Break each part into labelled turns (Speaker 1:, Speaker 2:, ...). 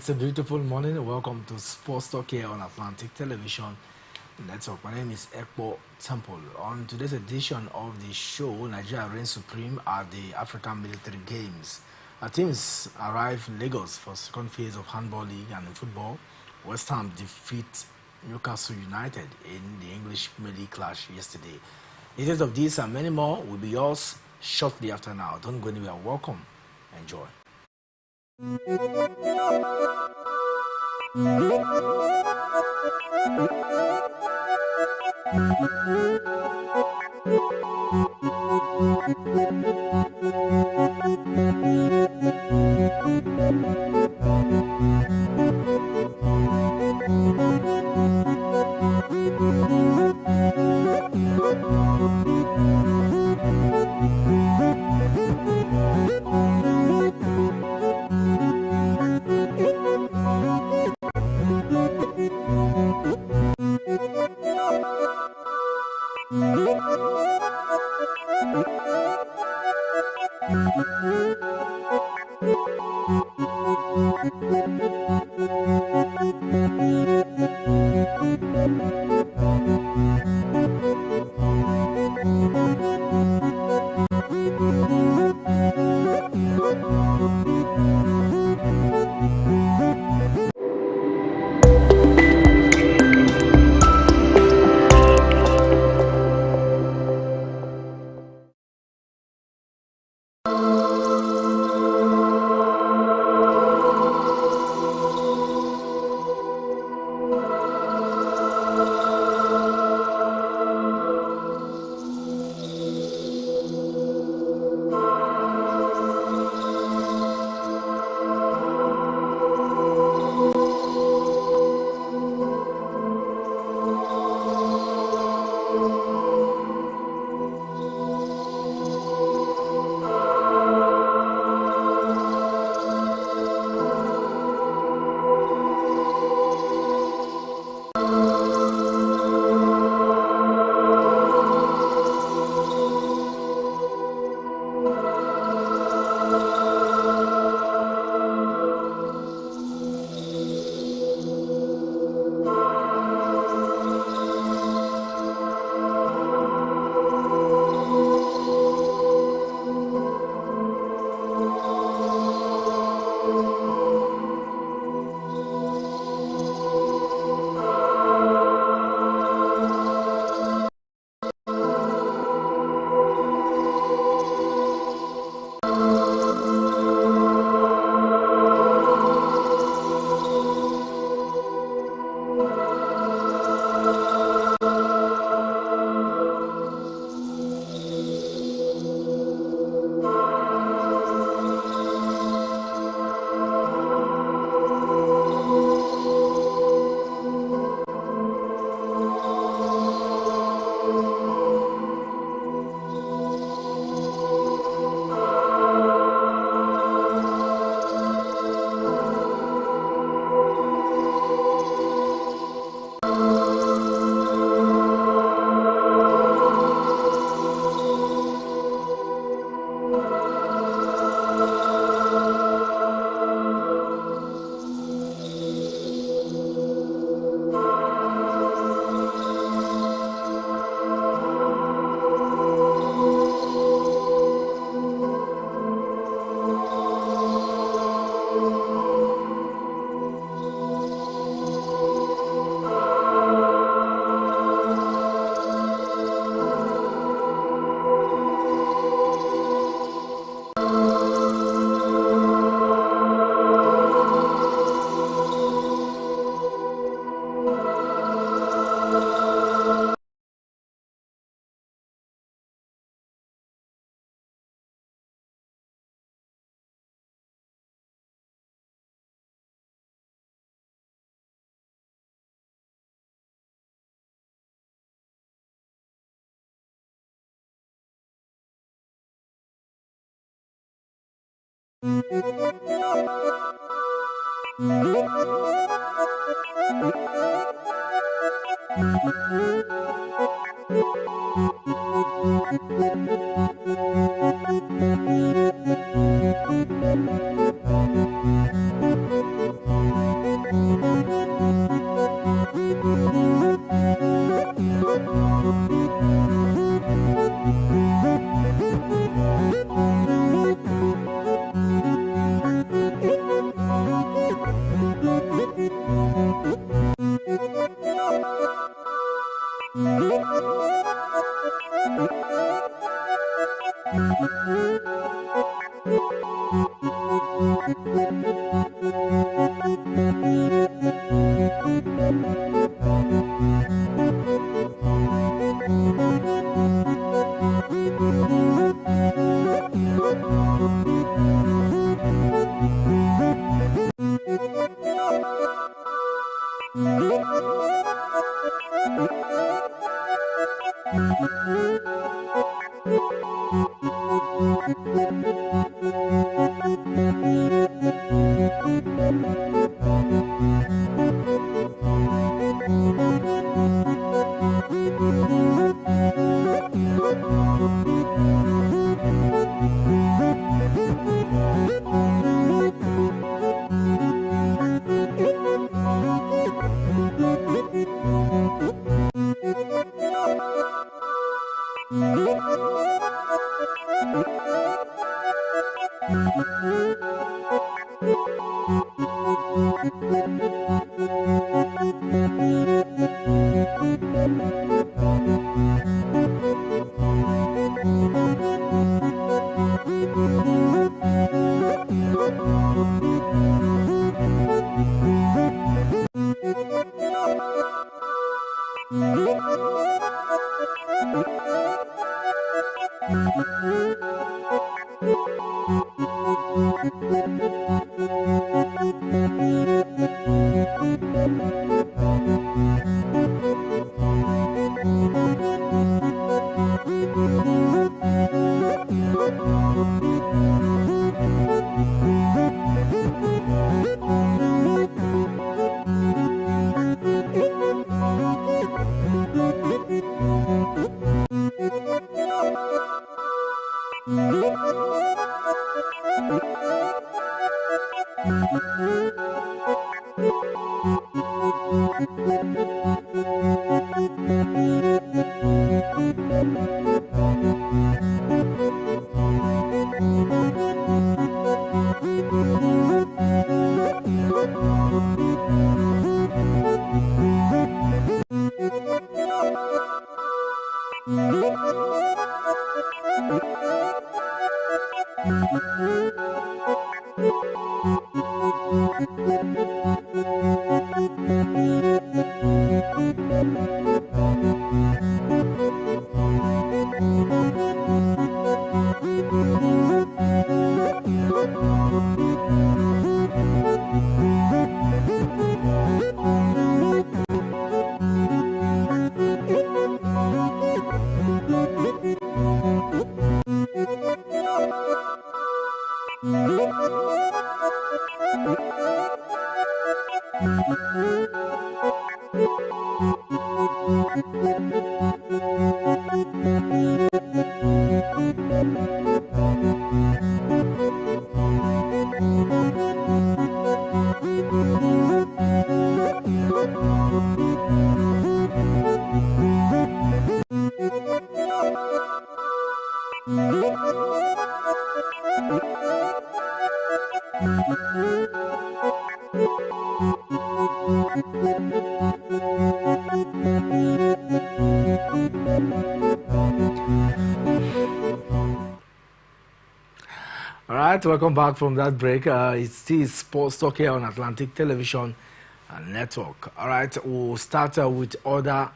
Speaker 1: It's a beautiful morning. Welcome to Sports Talk here on Atlantic Television Network. My name is Ekpo Temple. On today's edition of the show, Nigeria reigns supreme at the African Military Games. Our teams arrive in Lagos for second phase of Handball League, and in football, West Ham defeat Newcastle United in the English Premier League clash yesterday. Details of this and many more will be yours shortly after now. Don't go anywhere. Welcome. Enjoy. All right, welcome back from that break. It's still Sports Talk here on Atlantic Television Network. All right, we'll start with other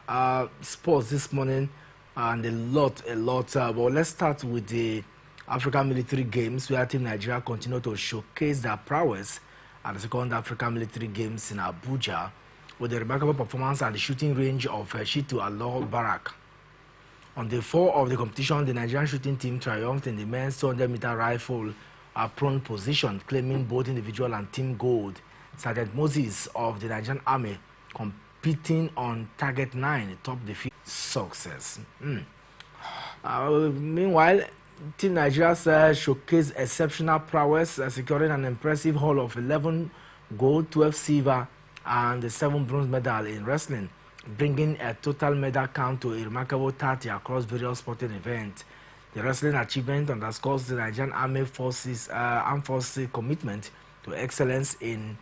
Speaker 1: sports this morning and a lot. But let's start with the African Military Games, where Team Nigeria continue to showcase their prowess at the second African Military Games in Abuja with the remarkable performance at the shooting range of Shitu Allah Barak. On day 4 of the competition, the Nigerian shooting team triumphed in the men's 200-meter rifle prone position, claiming both individual and team gold. Sergeant Moses of the Nigerian Army competing on target 9 top defeat success. Meanwhile, Team Nigeria showcased exceptional prowess, securing an impressive haul of 11 gold, 12 silver, and 7 bronze medals in wrestling, bringing a total medal count to a remarkable 30 across various sporting events. The wrestling achievement underscores the Nigerian Armed Forces commitment to excellence in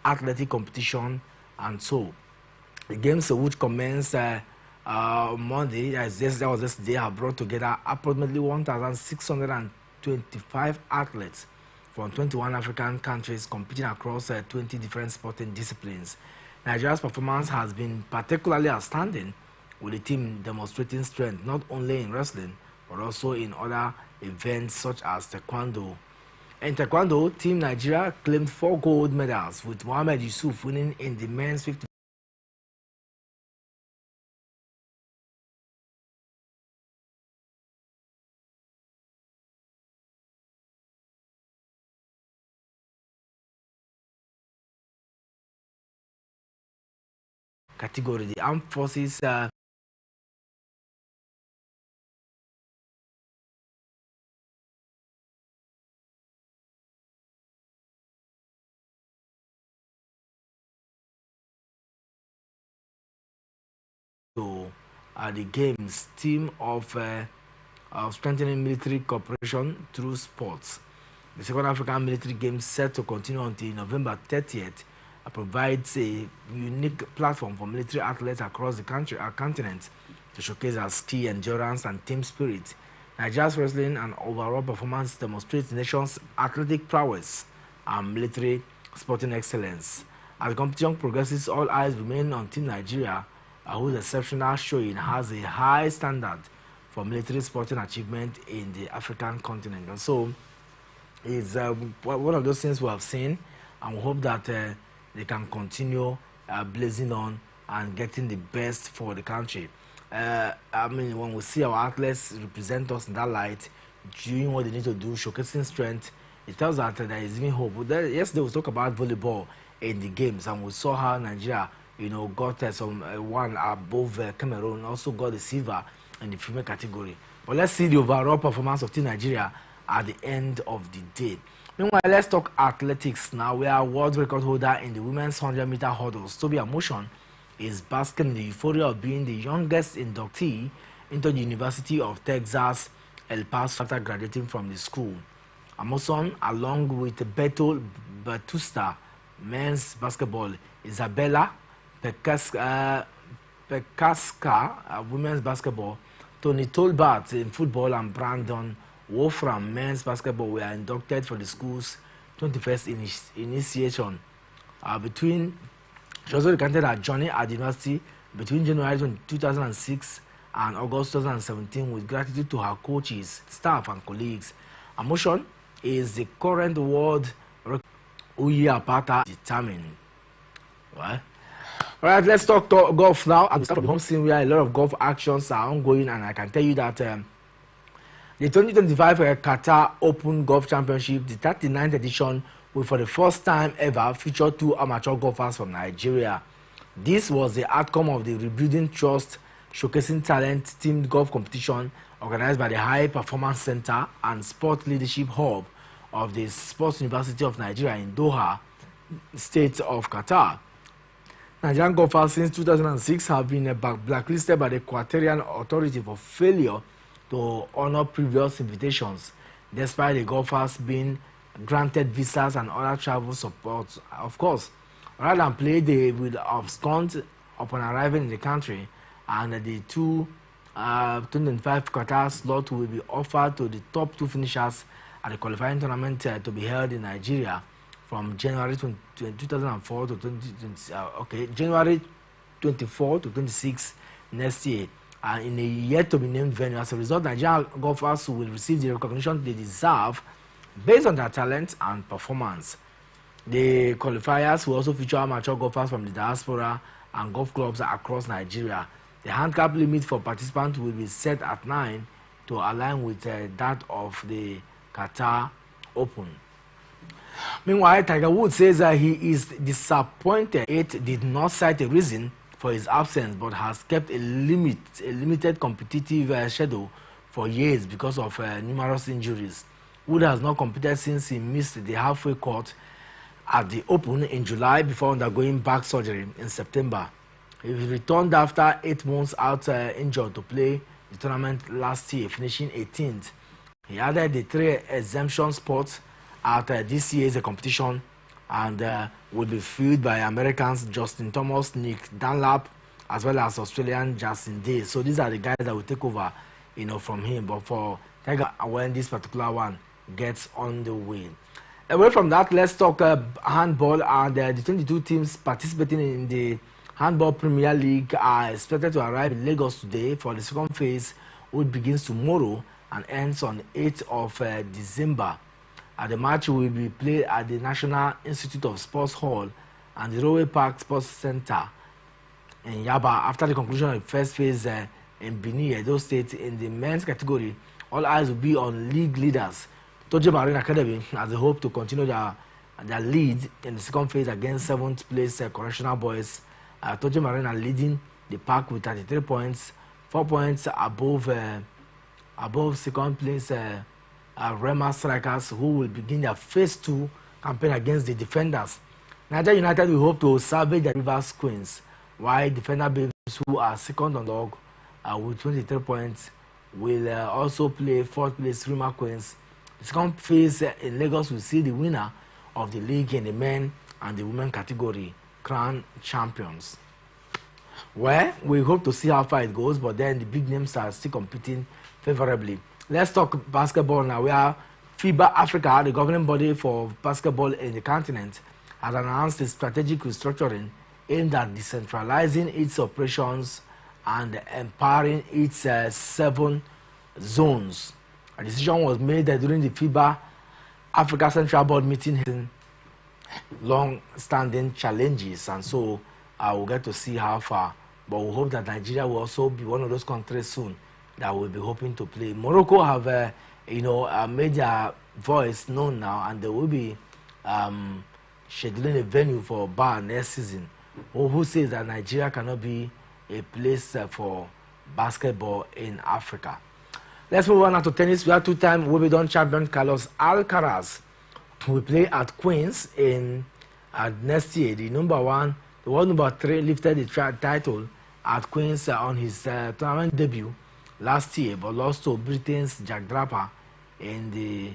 Speaker 1: athletic competition, and so the games which commenced Monday, that was yesterday, have brought together approximately 1,625 athletes from 21 African countries competing across 20 different sporting disciplines. Nigeria's performance has been particularly outstanding, with the team demonstrating strength not only in wrestling but also in other events such as taekwondo. In taekwondo, Team Nigeria claimed 4 gold medals, with Mohammed Yusuf winning in the men's 50 category. The armed forces to the games team of strengthening military cooperation through sports. The Second African Military Games, set to continue until November 30th, provides a unique platform for military athletes across the continent to showcase their skill, endurance, and team spirit. Nigeria's wrestling and overall performance demonstrates the nation's athletic prowess and military sporting excellence. As the competition progresses, all eyes remain on Team Nigeria, whose exceptional showing has a high standard for military sporting achievement in the African continent. And so it's one of those things we have seen, and we hope that they can continue blazing on and getting the best for the country. I mean, when we see our athletes represent us in that light, doing what they need to do, showcasing strength, it tells us that there is even hope. Yesterday we talked about volleyball in the games, and we saw how Nigeria, got some one above Cameroon, also got the silver in the female category. But let's see the overall performance of Team Nigeria at the end of the day. Meanwhile, let's talk athletics now. We are world record holder in the women's 100-meter hurdles. Toby Amoshon is basking in the euphoria of being the youngest inductee into the University of Texas El Paso after graduating from the school. Amoshon, along with Beto Batusta, men's basketball, Isabella Pekaska, women's basketball, Tony Tolbert in football, and Brandon Wolfram, men's basketball, were inducted for the school's 21st initiation. She also recounted her journey at the university between January 2006 and August 2017 with gratitude to her coaches, staff, and colleagues. Amoshon is the current world record Apata determined. Right? All right, let's talk golf now. At the start of the home scene, where a lot of golf actions are ongoing, and I can tell you that the 2025 Qatar Open Golf Championship, the 39th edition, will for the first time ever feature 2 amateur golfers from Nigeria. This was the outcome of the Rebuilding Trust Showcasing Talent themed golf competition organized by the High Performance Center and Sport Leadership Hub of the Sports University of Nigeria in Doha, state of Qatar. Nigerian golfers since 2006 have been blacklisted by the Equatorian Authority for failure to honor previous invitations, despite the golfers being granted visas and other travel support. Of course, rather than play, they will abscond upon arriving in the country, and the 2025 Qatar slot will be offered to the top 2 finishers at the qualifying tournament to be held in Nigeria from January 2004 to January 24 to 26 next year, and in a yet to be named venue. As a result, Nigerian golfers will receive the recognition they deserve based on their talent and performance. The qualifiers will also feature amateur golfers from the diaspora and golf clubs across Nigeria. The handicap limit for participants will be set at 9 to align with that of the Qatar Open. Meanwhile, Tiger Woods says that he is disappointed. It did not cite a reason for his absence, but has kept a limited competitive schedule for years because of numerous injuries. Wood has not competed since he missed the halfway court at the Open in July before undergoing back surgery in September. He returned after 8 months out injured to play the tournament last year, finishing 18th. He added the 3 exemption spots at this year's competition and will be filled by Americans Justin Thomas, Nick Dunlap, as well as Australian Justin Day. So these are the guys that will take over, from him. But for Tiger, when this particular one gets on the way. Away from that, let's talk handball, and the 22 teams participating in the Handball Premier League are expected to arrive in Lagos today for the second phase, which begins tomorrow and ends on 8th of December. The match will be played at the National Institute of Sports Hall and the Railway Park Sports Center in Yaba. After the conclusion of the first phase in Benin, Edo State, in the men's category, all eyes will be on league leaders Toje Marine Academy, as they hope to continue their lead in the second phase against 7th place Correctional Boys. Toje Marine are leading the pack with 33 points, 4 points above second place Rema Strikers, who will begin their phase 2 campaign against the defenders. Niger United will hope to salvage the Rivers Queens, while defender Babes, who are second on log with 23 points, will also play 4th place Rema Queens. The second phase in Lagos will see the winner of the league in the men and the women category crowned champions. Well, we hope to see how far it goes, but then the big names are still competing favorably. Let's talk basketball now, where FIBA Africa, the governing body for basketball in the continent, has announced a strategic restructuring aimed at decentralizing its operations and empowering its 7 zones. A decision was made during the FIBA Africa Central Board meeting, long-standing challenges, and so we'll get to see how far. But we hope that Nigeria will also be one of those countries soon that will be hoping to play. Morocco have, made their voice known now, and they will be scheduling a venue for bar next season. Who says that Nigeria cannot be a place for basketball in Africa? Let's move on now to tennis. We have 2-time Wimbledon champion Carlos Alcaraz, who will play at Queens in next year. The world number 3 lifted the title at Queens on his tournament debut last year, but lost to Britain's Jack Draper in the